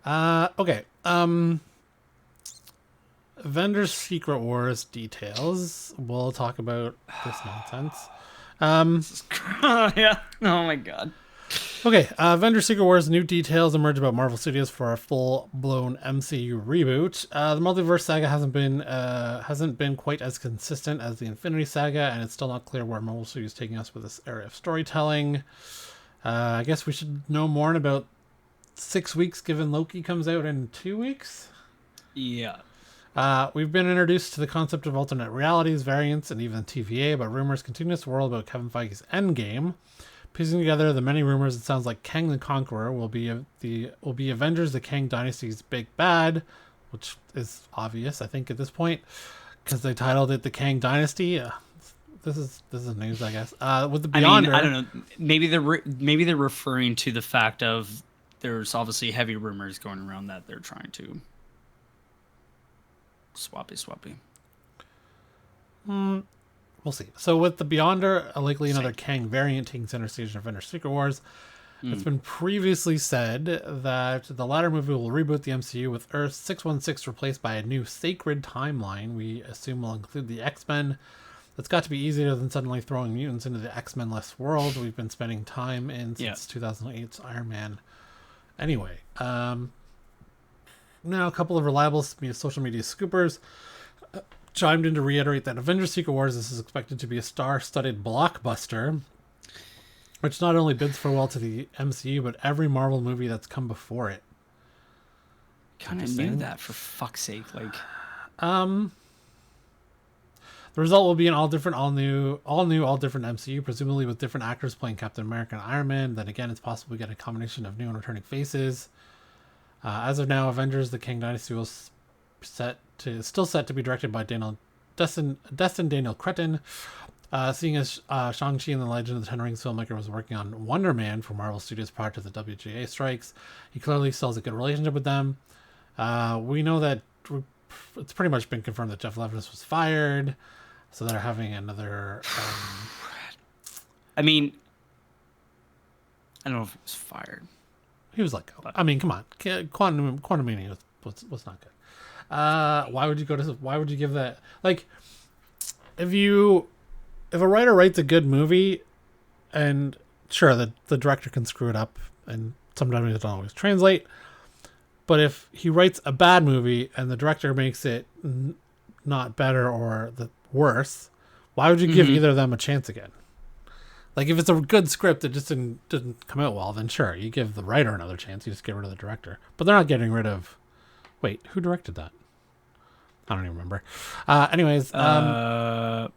Okay. Avengers Secret Wars details. We'll talk about this nonsense. Yeah. Oh my god. Okay, Avengers Secret Wars new details emerge about Marvel Studios for a full-blown MCU reboot. The multiverse saga hasn't been quite as consistent as the Infinity Saga, and it's still not clear where Marvel Studios is taking us with this area of storytelling. I guess we should know more in about 6 weeks, given Loki comes out in 2 weeks. Yeah. We've been introduced to the concept of alternate realities, variants, and even TVA, but rumors continue to swirl about Kevin Feige's Endgame. Piecing together the many rumors, it sounds like Kang the Conqueror will be Avengers: The Kang Dynasty's big bad, which is obvious, I think, at this point, because they titled it the Kang Dynasty. This is news, I guess. With the Beyonder, I don't know. Maybe they're referring to the fact of there's obviously heavy rumors going around that they're trying to swappy. We'll see. So with the Beyonder, likely another Kang variant taking center stage in Avengers Secret Wars. It's been previously said that the latter movie will reboot the MCU with Earth 616 replaced by a new sacred timeline we assume will include the X-Men. That's got to be easier than suddenly throwing mutants into the X-Men-less world we've been spending time in since 2008's Iron Man. Anyway, now a couple of reliable social media scoopers chimed in to reiterate that Avengers Secret Wars is expected to be a star-studded blockbuster, which not only bids farewell to the MCU, but every Marvel movie that's come before it. Kind of knew that, for fuck's sake. Like, the result will be an all different MCU, presumably with different actors playing Captain America and Iron Man. Then again, it's possible we get a combination of new and returning faces. As of now, Avengers: The Kang Dynasty was still set to be directed by Destin Daniel Cretton. Seeing as Shang-Chi and the Legend of the Ten Rings filmmaker was working on Wonder Man for Marvel Studios prior to the WGA strikes, he clearly still has a good relationship with them. We know that it's pretty much been confirmed that Jeff Levinus was fired, so they're having another. I mean, I don't know if he was fired. He was let go. I mean, come on, Quantumania was not good. Why would you give that? Like, if a writer writes a good movie, and sure, the director can screw it up, and sometimes it doesn't always translate. But if he writes a bad movie and the director makes it not better or worse, why would you give either of them a chance again? Like, if it's a good script that just didn't come out well, then sure, you give the writer another chance. You just get rid of the director. But they're not getting rid of. Wait, who directed that? I don't even remember. Anyways, Sam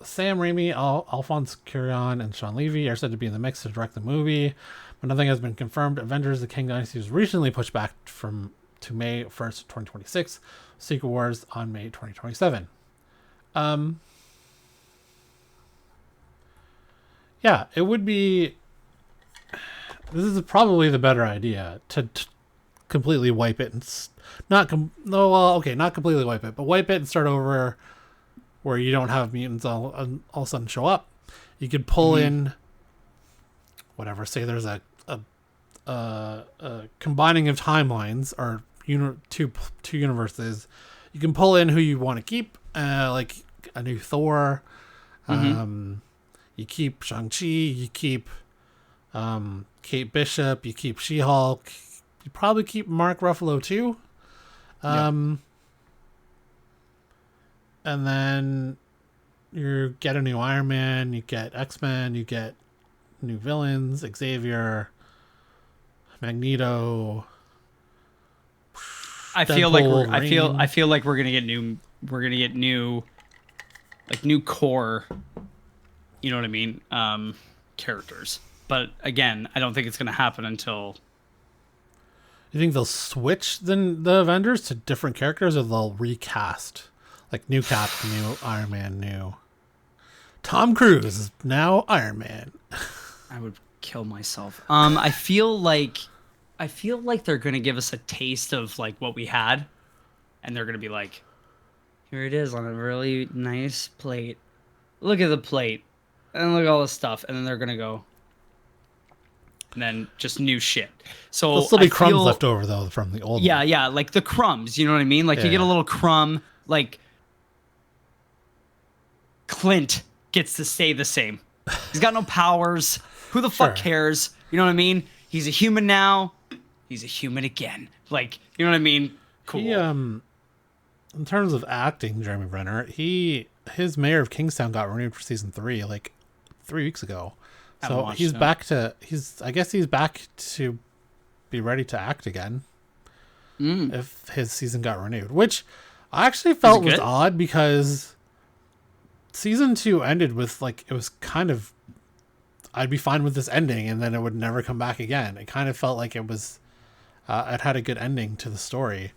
Raimi, Alphonse Cuarón, and Sean Levy are said to be in the mix to direct the movie, but nothing has been confirmed. Avengers: The Kang Dynasty was recently pushed back to May 1st, 2026. Secret Wars on May 2027. Yeah, it would be. This is probably the better idea to completely wipe it and not completely wipe it, but wipe it and start over where you don't have mutants all of a sudden show up. You could pull in whatever. Say there's a combining of timelines or two universes. You can pull in who you want to keep, like a new Thor. You keep Shang-Chi, you keep Kate Bishop, you keep She-Hulk, you probably keep Mark Ruffalo too. And then you get a new Iron Man, you get X-Men, you get new villains, Xavier, Magneto. I feel like we're gonna get new core, you know what I mean, characters. But again, I don't think it's gonna happen until. You think they'll switch the Avengers to different characters, or they'll recast, like new Cap, new Iron Man, new Tom Cruise is now Iron Man? I would kill myself. I feel like they're gonna give us a taste of like what we had, and they're gonna be like, here it is on a really nice plate. Look at the plate, and look at all this stuff, and then they're gonna go, and then just new shit. So There'll still be I crumbs feel- left over though from the old. Yeah, one. yeah, like the crumbs. You know what I mean? Like you get a Yeah. little crumb. Like Clint gets to stay the same. He's got no powers. Who the fuck Sure. cares? You know what I mean? He's a human now. He's a human again. Like, you know what I mean? Cool. He in terms of acting, Jeremy Renner, his Mayor of Kingstown got renewed for season 3 like 3 weeks ago. Haven't So watched he's it. I guess he's back to be ready to act again. If his season got renewed, which I actually felt was good? odd because season 2 ended with like it was kind of I'd be fine with this ending and then it would never come back again. It kind of felt like it was it had a good ending to the story.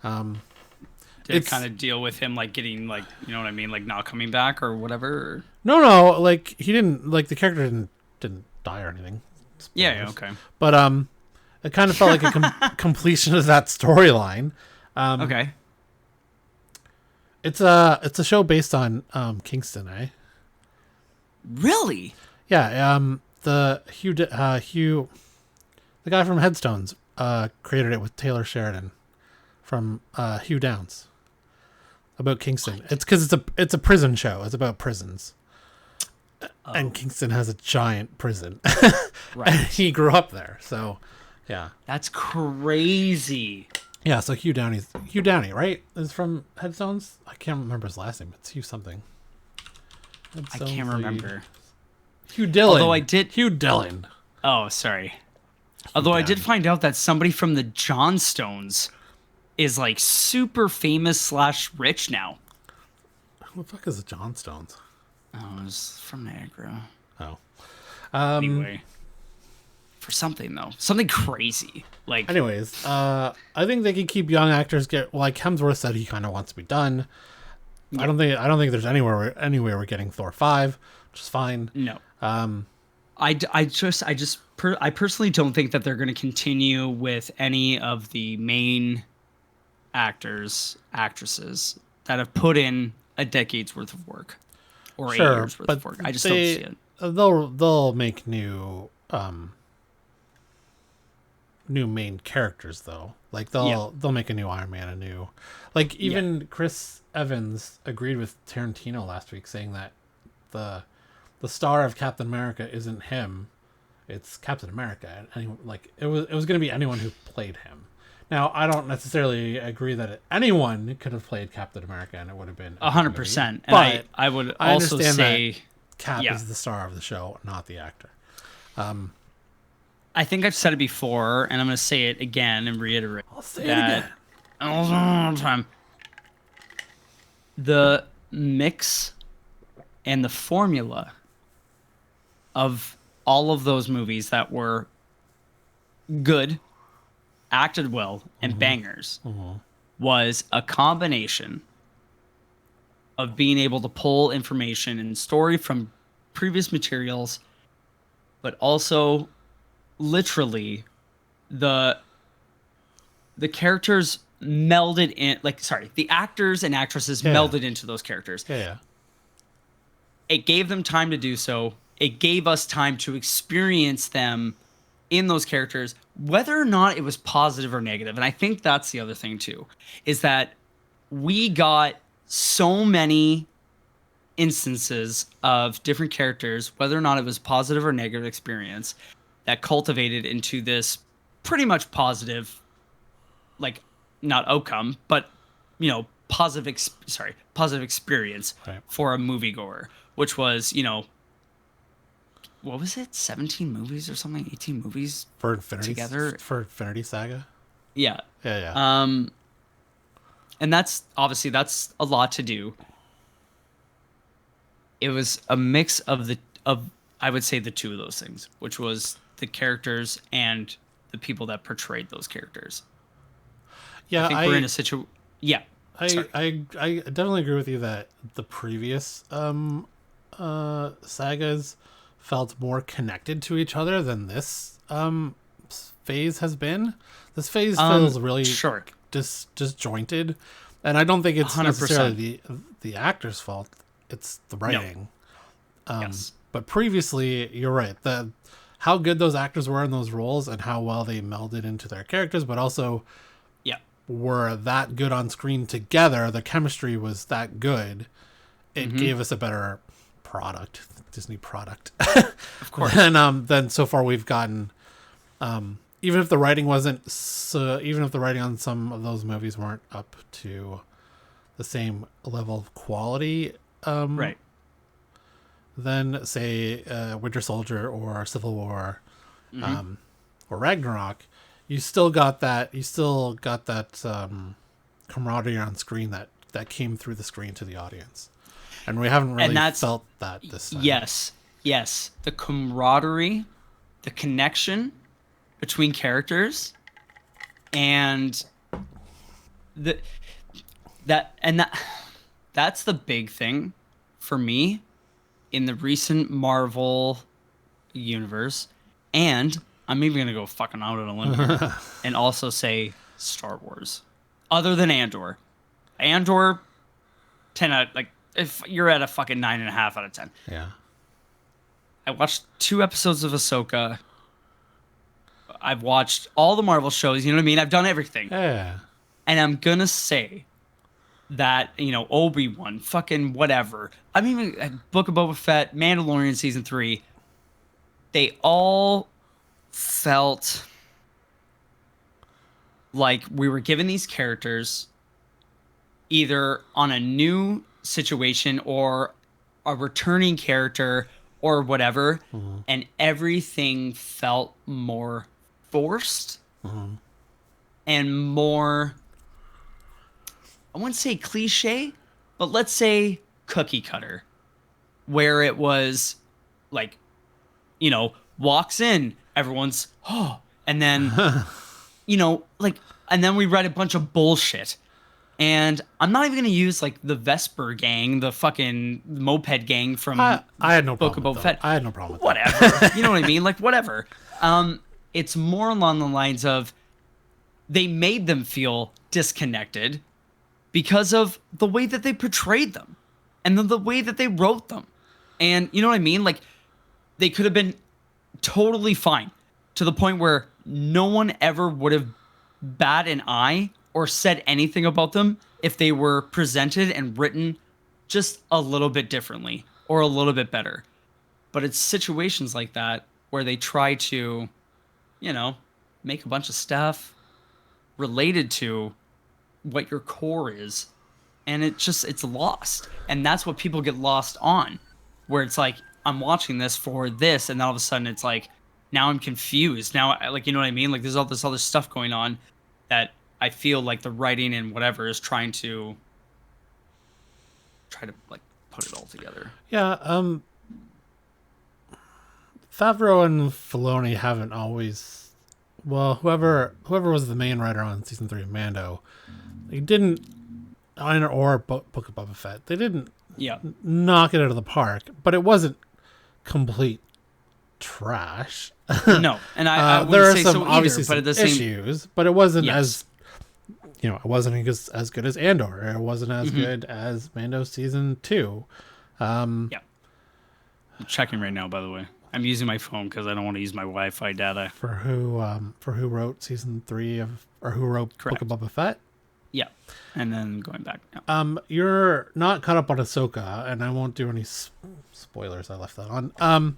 Did it kind of deal with him like getting like, you know what I mean, like not coming back or whatever? Or... No, like he didn't like the character didn't die or anything. Yeah, Spoilers. okay. But it kind of felt like a completion of that storyline. Okay. It's a show based on Kingston, eh? Really? Yeah, the Hugh, the guy from Headstones, created it with Taylor Sheridan from Hugh Downs about Kingston. It's because it's a prison show. It's about prisons, and Kingston has a giant prison, Right. and he grew up there. So, yeah, That's crazy. yeah. So Hugh Downey, right? Is from Headstones. I can't remember his last name. It's Hugh something. I Headstones can't lead. remember. Hugh Dillon. Although I did- Hugh Dillon. Oh, sorry. Although I did find out that somebody from the Johnstones is like super famous / rich now. Who the fuck is the Johnstones? Oh, it's from Niagara. Oh. Anyway. For something though. Something crazy. Like Anyways, I think they can keep young actors like Hemsworth said he kind of wants to be done. I don't think there's anywhere we're getting Thor 5, which is fine. no. I personally don't think that they're going to continue with any of the main actresses that have put in a decade's worth of work or 8 years worth of work. I just don't see it. They'll make new main characters though. Like they'll make a new Iron Man, even Chris Evans agreed with Tarantino last week saying that the star of Captain America isn't him, it's Captain America. And it was going to be anyone who played him. Now, I don't necessarily agree that anyone could have played Captain America and it would have been 100%. And but I would I also understand say that Cap is the star of the show, not the actor. I think I've said it before, and I'm going to say it again and reiterate. I'll say it that again. all the time. The mix and the formula of all of those movies that were good, acted well, and bangers was a combination of being able to pull information and story from previous materials, but also literally the characters melded in, the actors and actresses melded into those characters. Yeah. It gave them time to do so. It gave us time to experience them in those characters, whether or not it was positive or negative. And I think that's the other thing too, is that we got so many instances of different characters, whether or not it was positive or negative experience, that cultivated into this pretty much positive, like not outcome, but positive experience for a moviegoer, which was, what was it? 17 movies or something? 18 movies For Infinity together? For Infinity Saga? Yeah. Yeah. And that's a lot to do. It was a mix of I would say the two of those things, which was the characters and the people that portrayed those characters. Yeah, I think we're in a situation. Yeah. I definitely agree with you that the previous sagas felt more connected to each other than this phase has been. This phase feels really disjointed, and I don't think it's 100%. necessarily the actor's fault. It's the writing. Yes. But previously, you're right. how good those actors were in those roles and how well they melded into their characters, but also Yeah. were that good on screen together. The chemistry was that good. It gave us a better product, Disney product. Of course. Then so far we've gotten, even if the writing even if the writing on some of those movies weren't up to the same level of quality, Right. than say Winter Soldier or Civil War, or Ragnarok, you still got that camaraderie on screen that came through the screen to the audience, and we haven't really felt that this time. Yes, the camaraderie, the connection between characters, and that's the big thing for me in the recent Marvel universe. And I'm even gonna go fucking out on a limb here and also say Star Wars. Other than Andor, 10 out, like, if you're at a fucking 9.5 out of 10. Yeah. I watched 2 episodes of Ahsoka. I've watched all the Marvel shows. You know what I mean? I've done everything. Yeah. And I'm gonna say that, Obi-Wan, fucking whatever. I mean, Book of Boba Fett, Mandalorian season 3, they all felt like we were given these characters either on a new situation or a returning character or whatever, and everything felt more forced and more, I wouldn't say cliche, but let's say cookie cutter, where it was like, walks in, everyone's, and then, and then we read a bunch of bullshit. And I'm not even going to use, like, the Vesper gang, the fucking moped gang from I had no Book problem of Boba Fett. I had no problem with Whatever. You know what I mean? Like, whatever. It's more along the lines of they made them feel disconnected because of the way that they portrayed them and the way that they wrote them. And you know what I mean? Like, they could have been totally fine to the point where no one ever would have bat an eye or said anything about them if they were presented and written just a little bit differently or a little bit better. But it's situations like that where they try to, make a bunch of stuff related to what your core is, and it's lost. And that's what people get lost on, where it's like, I'm watching this for this, and then all of a sudden it's like, now I'm confused. Now, like, you know what I mean? Like, there's all this other stuff going on that I feel like the writing and whatever is trying to like put it all together. Yeah, Favreau and Filoni haven't always, well, whoever was the main writer on season 3 of Mando, they didn't, or Book of Boba Fett, they didn't knock it out of the park, but it wasn't complete trash. No, and I there wouldn't are say some so either, obviously but some at the same issues, but it wasn't as, it wasn't as good as Andor. It wasn't as good as Mando season 2. I'm checking right now, by the way. I'm using my phone because I don't want to use my Wi-Fi data. For who wrote season 3 or who wrote Correct. Book of Boba Fett? Yeah, and then going back. Yeah. You're not caught up on Ahsoka, and I won't do any spoilers. I left that on.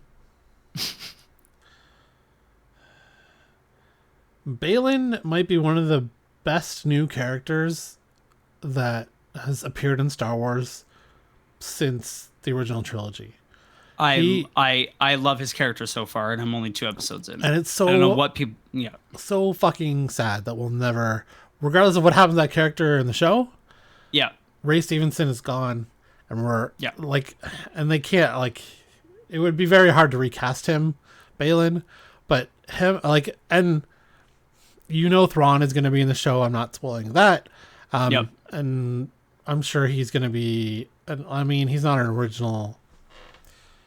Baylan might be one of the best new characters that has appeared in Star Wars since the original trilogy. I love his character so far, and I'm only 2 episodes in. And it's so, I don't know what people. Yeah. So fucking sad that we'll never, regardless of what happens to that character in the show. Yeah. Ray Stevenson is gone, and we're like, and they can't, like, it would be very hard to recast him, Baylan, but him, like, and Thrawn is going to be in the show. I'm not spoiling that. And I'm sure he's going to be, I mean, he's not an original.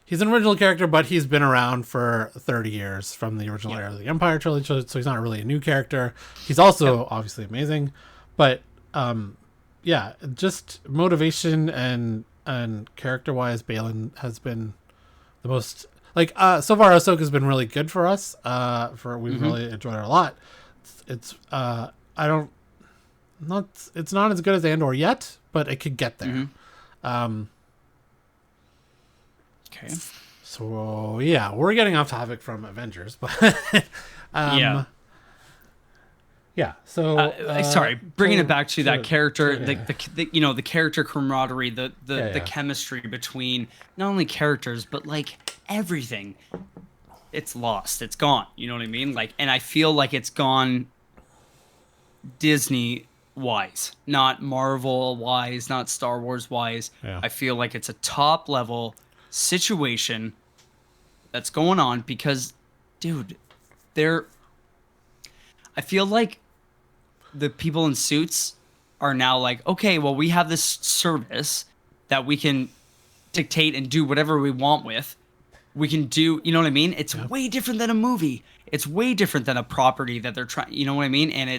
He's an original character, but he's been around for 30 years from the original era of the Empire trilogy, so he's not really a new character. He's also obviously amazing, but just motivation and character-wise, Baylan has been the most, Like so far, Ahsoka's been really good for us. We've really enjoyed it a lot. It's it's not as good as Andor yet, but it could get there. Okay. So yeah, we're getting off topic from Avengers, but yeah. So sorry, bringing it back to that character, the character camaraderie, the chemistry between not only characters but like everything. It's lost. It's gone. You know what I mean? Like, and I feel like it's gone Disney wise, not Marvel wise, not Star Wars wise. Yeah. I feel like it's a top level situation that's going on because, dude, I feel like the people in suits are now like, okay, well, we have this service that we can dictate and do whatever we want with. We can do, you know what I mean? It's way different than a movie. It's way different than a property that they're trying, you know what I mean? And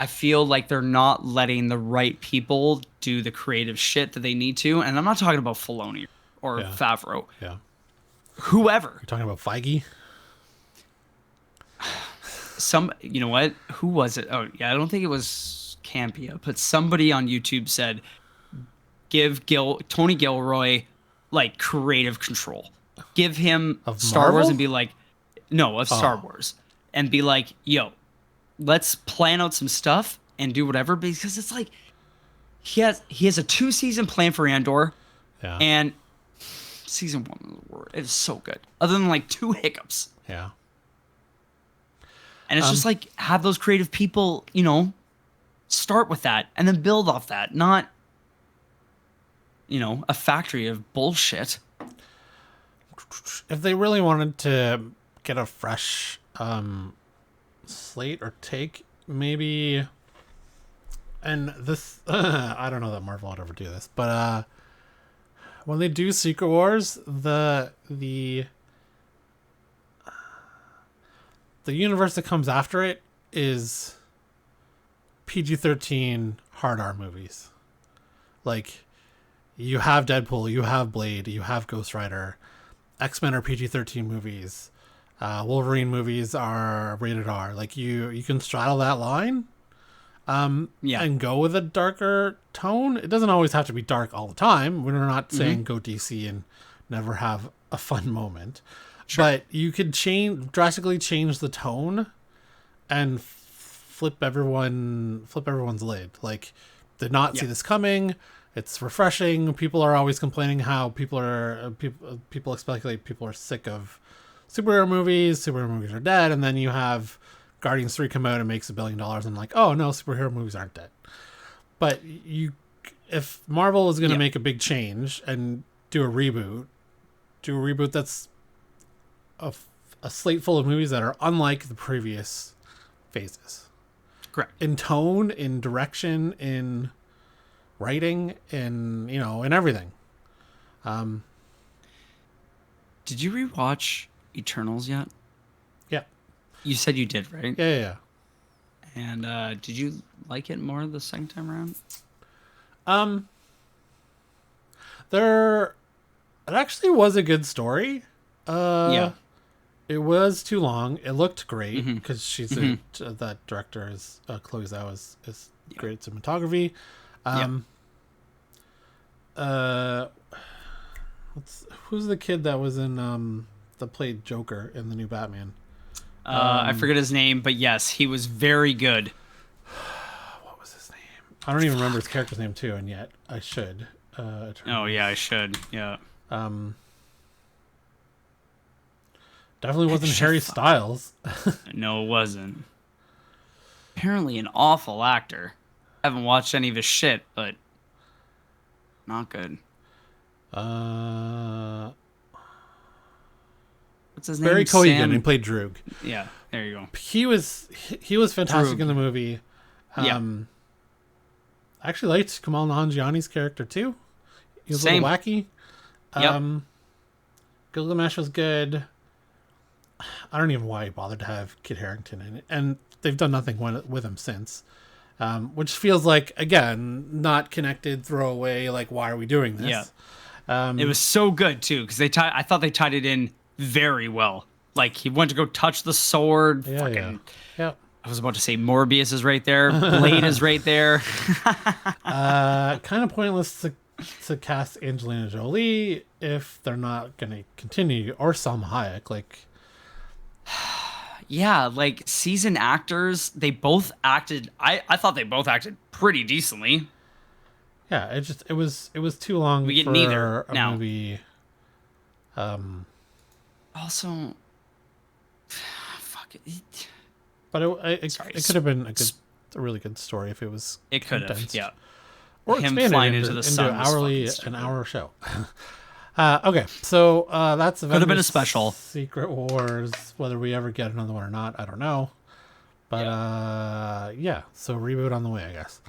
I feel like they're not letting the right people do the creative shit that they need to. And I'm not talking about Filoni or Favreau. Yeah. Whoever. You're talking about Feige? You know what? Who was it? Oh, yeah, I don't think it was Campia, but somebody on YouTube said, give Tony Gilroy, like, creative control. Give him of Star Marvel? Wars and be like, no, of Star Wars. And be like, yo, let's plan out some stuff and do whatever, because it's like, he has a 2-season plan for Andor, and season 1 it was so good, other than like 2 hiccups. Yeah. And it's just like, have those creative people, you know, start with that and then build off that, not, you know, a factory of bullshit. If they really wanted to get a fresh slate or take, maybe, and this, I don't know that Marvel would ever do this, but when they do Secret Wars, the universe that comes after it is PG-13 hard R movies. Like, you have Deadpool, you have Blade, you have Ghost Rider. X-Men are PG-13 movies. Wolverine movies are rated R. Like, you can straddle that line and go with a darker tone. It doesn't always have to be dark all the time. We're not saying go DC and never have a fun moment. Sure. But you could drastically change the tone and flip everyone's lid. Like, did not see this coming. It's refreshing. People are always complaining how people speculate people are sick of superhero movies. Superhero movies are dead. And then you have Guardians 3 come out and makes $1 billion and like, oh no, superhero movies aren't dead. But if Marvel is going to make a big change and do a reboot that's a slate full of movies that are unlike the previous phases. Correct. In tone, in direction, in writing, in everything. Did you rewatch Eternals yet? Yeah. You said you did, right? Yeah. And did you like it more the second time around? It actually was a good story. It was too long. It looked great because she's that director is Chloe Zhao is great at cinematography. Who's the kid that was in that played Joker in the new Batman? I forget his name, but yes, he was very good. What was his name? I don't even remember his character's name too, and yet I should. I should. Yeah. Definitely wasn't Harry Styles. No, it wasn't. Apparently an awful actor. I haven't watched any of his shit, but not good. What's his name? Barry Cogan, he played Droog. Yeah, there you go. He was fantastic in the movie. I actually liked Kumail Nanjiani's character too. He was a little wacky. Gilgamesh was good. I don't even know why he bothered to have Kit Harington in it, and they've done nothing with him since, which feels like, again, not connected, throwaway. Like, why are we doing this? It was so good too because I thought they tied it in very well. Like he went to go touch the sword. Yeah. I was about to say Morbius is right there. Blade is right there. Kind of pointless to cast Angelina Jolie if they're not going to continue, or Salma Hayek. Like, yeah, like seasoned actors, they both acted. I thought they both acted pretty decently. Yeah, it was too long We get for neither a now. movie. Also, fuck it. But it could have been a really good story if it was. It could have, condensed. yeah. Or Him expanded flying into into the sun was hourly fucking stupid. an hour show. Okay, so that's Could have been a Avengers special. Secret Wars. Whether we ever get another one or not, I don't know. But yeah, so reboot on the way, I guess.